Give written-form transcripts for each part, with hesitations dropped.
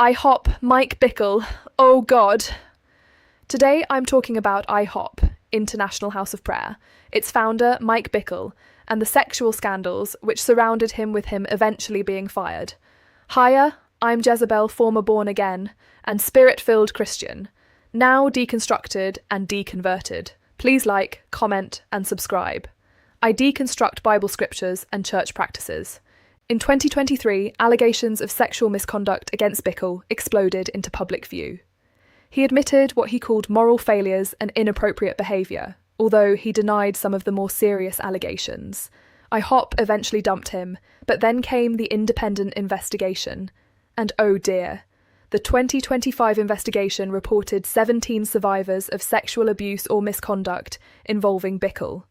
Ihop, Mike Bickle, oh God. Today I'm talking about Ihop, International House of Prayer, its founder, Mike Bickle, and the sexual scandals which surrounded him with him eventually being fired. Hiya, I'm Jezebel, former born-again, and spirit-filled Christian, now deconstructed and deconverted. Please like, comment, and subscribe. I deconstruct Bible scriptures and church practices. In 2023, allegations of sexual misconduct against Bickle exploded into public view. He admitted what he called moral failures and inappropriate behaviour, although he denied some of the more serious allegations. Ihop eventually dumped him, but then came the independent investigation. And oh dear, the 2025 investigation reported 17 survivors of sexual abuse or misconduct involving Bickle.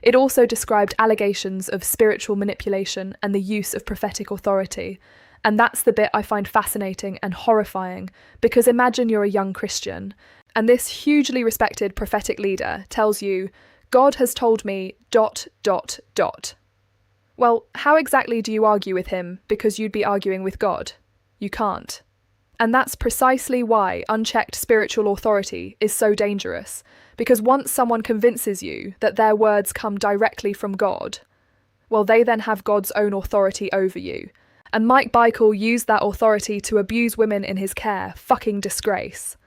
It also described allegations of spiritual manipulation and the use of prophetic authority. And that's the bit I find fascinating and horrifying, because imagine you're a young Christian, and this hugely respected prophetic leader tells you, God has told me ... Well, how exactly do you argue with him because you'd be arguing with God? You can't. And that's precisely why unchecked spiritual authority is so dangerous, because once someone convinces you that their words come directly from God, well, they then have God's own authority over you. And Mike Bickle used that authority to abuse women in his care. Fucking disgrace.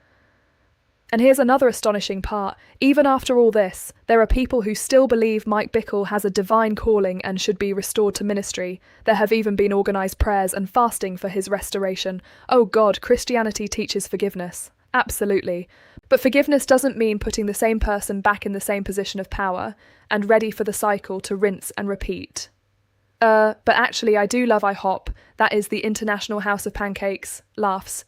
And here's another astonishing part. Even after all this, there are people who still believe Mike Bickle has a divine calling and should be restored to ministry. There have even been organised prayers and fasting for his restoration. Oh God, Christianity teaches forgiveness. Absolutely. But forgiveness doesn't mean putting the same person back in the same position of power and ready for the cycle to rinse and repeat. But actually I do love Ihop. That is the International House of Pancakes. Laughs.